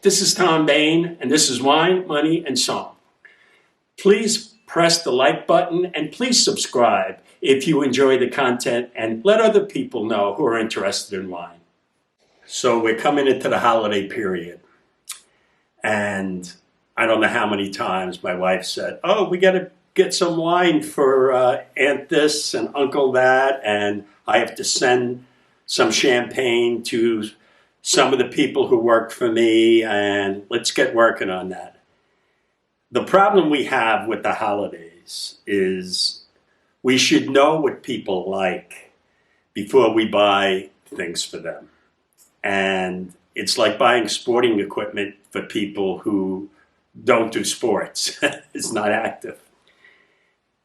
This is Tom Bain, and this is Wine, Money, and Song. Please press the like button and please subscribe if you enjoy the content and let other people know who are interested in wine. So we're coming into the holiday period, and I don't know how many times my wife said, "Oh, we got to get some wine for Aunt this and Uncle that," and I have to send some champagne to some of the people who work for me, and let's get working on that. The problem we have with the holidays is we should know what people like before we buy things for them. And it's like buying sporting equipment for people who don't do sports. It's not active.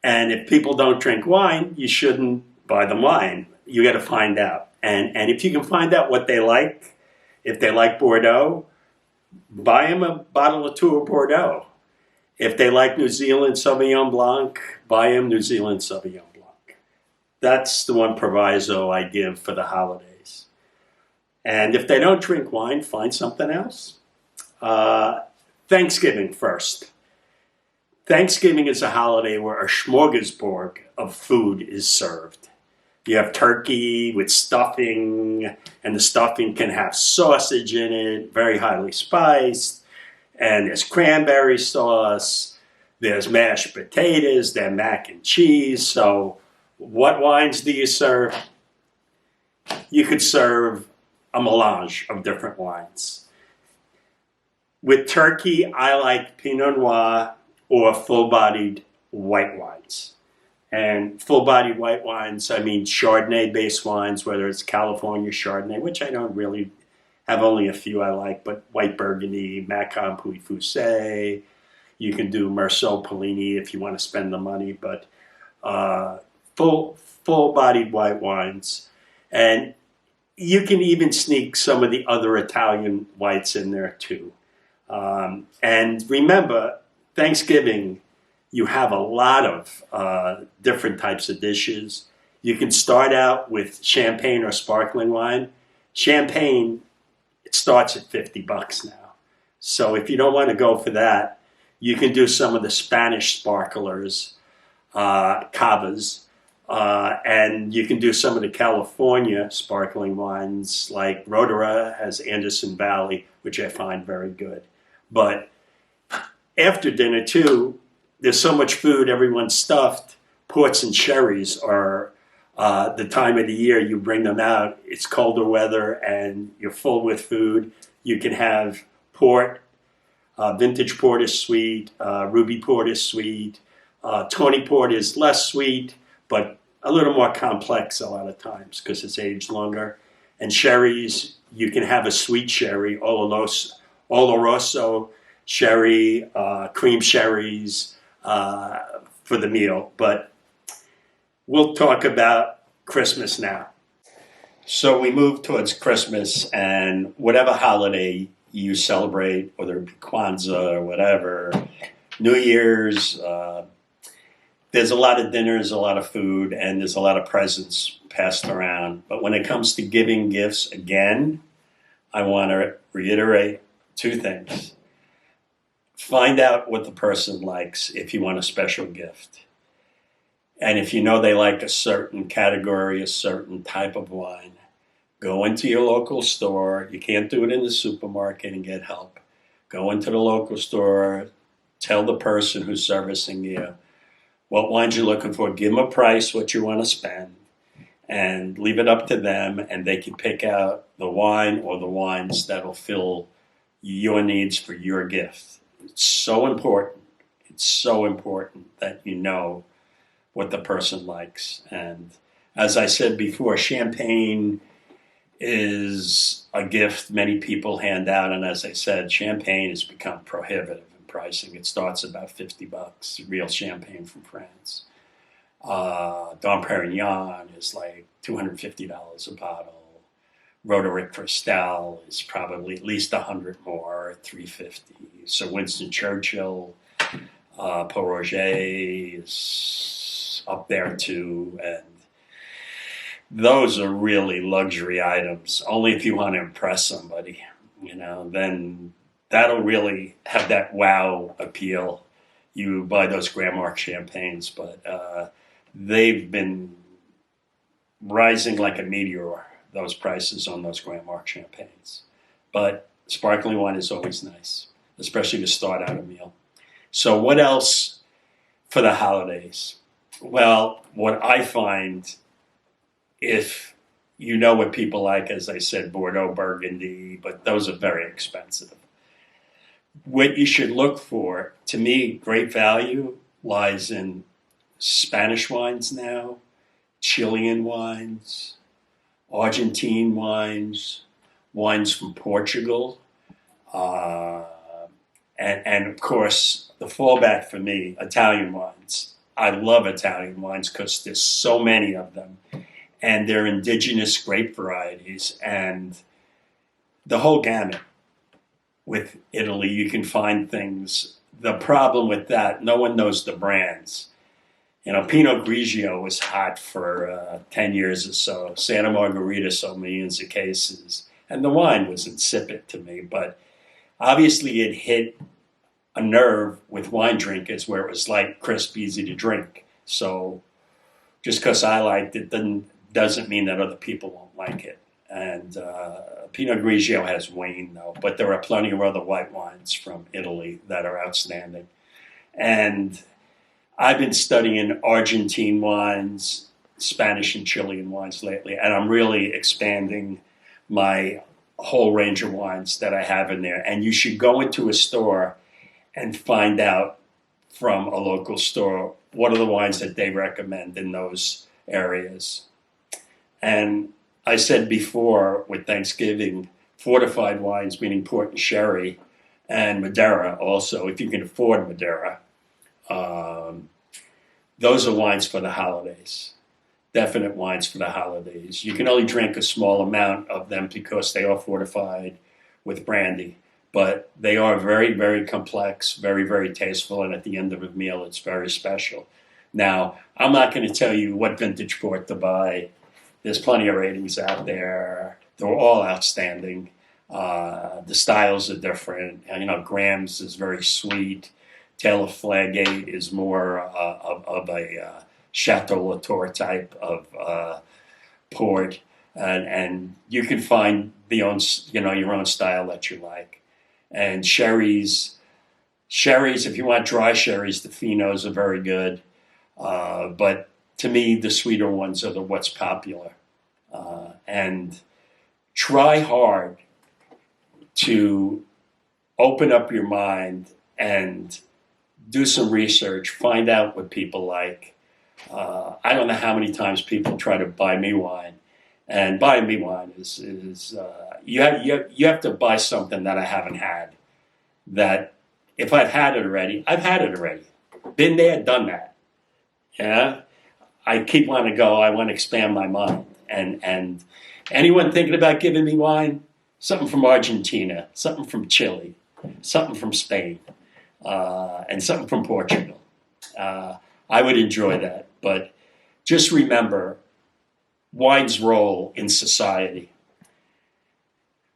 And if people don't drink wine, you shouldn't buy them wine. You got to find out. And if you can find out what they like, if they like Bordeaux, buy them a bottle or two of Bordeaux. If they like New Zealand Sauvignon Blanc, buy them New Zealand Sauvignon Blanc. That's the one proviso I give for the holidays. And if they don't drink wine, find something else. Thanksgiving first. Thanksgiving is a holiday where a smorgasbord of food is served. You have turkey with stuffing, and the stuffing can have sausage in it, very highly spiced. And there's cranberry sauce, there's mashed potatoes, there's mac and cheese. So what wines do you serve? You could serve a melange of different wines. With turkey, I like Pinot Noir or full-bodied white wines. And full-bodied white wines, I mean Chardonnay-based wines, whether it's California Chardonnay, which I don't really have, only a few I like, but white Burgundy, Macon Puy Fusé. You can do Merceau Polini if you want to spend the money, but full-bodied white wines. And you can even sneak some of the other Italian whites in there too. And remember, Thanksgiving, you have a lot of different types of dishes. You can start out with champagne or sparkling wine. Champagne, it starts at $50 now. So if you don't want to go for that, you can do some of the Spanish sparklers, cavas, and you can do some of the California sparkling wines, like Rotorua has Anderson Valley, which I find very good. But after dinner too, there's so much food, everyone's stuffed. Ports and sherries are the time of the year you bring them out. It's colder weather and you're full with food. You can have port, vintage port is sweet, ruby port is sweet, Tawny port is less sweet, but a little more complex a lot of times because it's aged longer. And sherries, you can have a sweet sherry, Oloroso sherry, cream sherries, for the meal. But we'll talk about Christmas now. So we move towards Christmas, and whatever holiday you celebrate, whether it be Kwanzaa or whatever, New Year's, there's a lot of dinners, a lot of food, and there's a lot of presents passed around. But when it comes to giving gifts, again, I want to reiterate two things. Find out what the person likes if you want a special gift. And if you know they like a certain category, a certain type of wine, go into your local store. You can't do it in the supermarket and get help. Go into the local store, tell the person who's servicing you what wines you're looking for, give them a price, what you want to spend, and leave it up to them, and they can pick out the wine or the wines that'll fill your needs for your gift. It's so important. It's so important that you know what the person likes. And as I said before, champagne is a gift many people hand out. And as I said, champagne has become prohibitive in pricing. It starts about $50, real champagne from France. Dom Perignon is like $250 a bottle. Roderick Cristal is probably at least 100 more, $350. Sir Winston Churchill, Pont Roger is up there too, and those are really luxury items. Only if you want to impress somebody, then that'll really have that wow appeal. You buy those Grand Mark champagnes, but they've been rising like a meteor, those prices on those Grand Mark champagnes. But sparkling wine is always nice, especially to start out a meal. So what else for the holidays? Well, what I find, if you know what people like, as I said, Bordeaux, Burgundy, but those are very expensive. What you should look for, to me, great value lies in Spanish wines now, Chilean wines, Argentine wines, wines from Portugal, uh, and of course, the fallback for me, Italian wines. I love Italian wines because there's so many of them, and they're indigenous grape varieties, and the whole gamut. With Italy, you can find things. The problem with that, no one knows the brands. Pinot Grigio was hot for 10 years or so. Santa Margherita sold millions of cases. And the wine was insipid to me. But obviously it hit a nerve with wine drinkers where it was light, crisp, easy to drink. So just because I liked it doesn't mean that other people won't like it. And Pinot Grigio has waned, though. But there are plenty of other white wines from Italy that are outstanding. And I've been studying Argentine wines, Spanish and Chilean wines lately, and I'm really expanding my whole range of wines that I have in there. And you should go into a store and find out from a local store what are the wines that they recommend in those areas. And I said before with Thanksgiving, fortified wines, meaning port and sherry, and Madeira also, if you can afford Madeira. Those are wines for the holidays, definite wines for the holidays. You can only drink a small amount of them because they are fortified with brandy, but they are very, very complex, very, very tasteful, and at the end of a meal, it's very special. Now, I'm not going to tell you what vintage port to buy. There's plenty of ratings out there. They're all outstanding. The styles are different. Graham's is very sweet. Taylor Flagate is more of a Chateau Latour type of port, and you can find your own style that you like. And sherries, if you want dry sherries, the Finos are very good. But to me, the sweeter ones are what's popular. And try hard to open up your mind and do some research, find out what people like. I don't know how many times people try to buy me wine, and buying me wine is you have to buy something that I haven't had. That if I've had it already, I've had it already. Been there, done that. Yeah, I keep wanting to go. I want to expand my mind, and anyone thinking about giving me wine, something from Argentina, something from Chile, something from Spain. And something from Portugal. I would enjoy that. But just remember wine's role in society.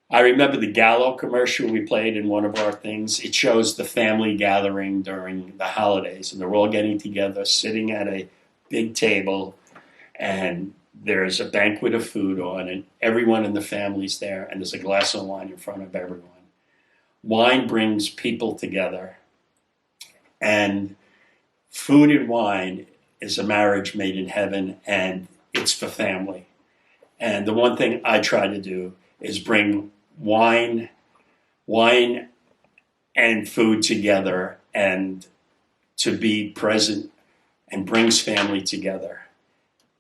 I remember the Gallo commercial we played in one of our things. It shows the family gathering during the holidays, and they're all getting together, sitting at a big table, and there's a banquet of food on, and everyone in the family's there, and there's a glass of wine in front of everyone. Wine brings people together. And food and wine is a marriage made in heaven, and it's for family. And the one thing I try to do is bring wine and food together, and to be present, and brings family together.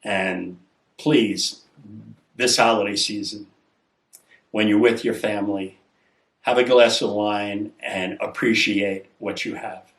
And please, this holiday season, when you're with your family, have a glass of wine and appreciate what you have.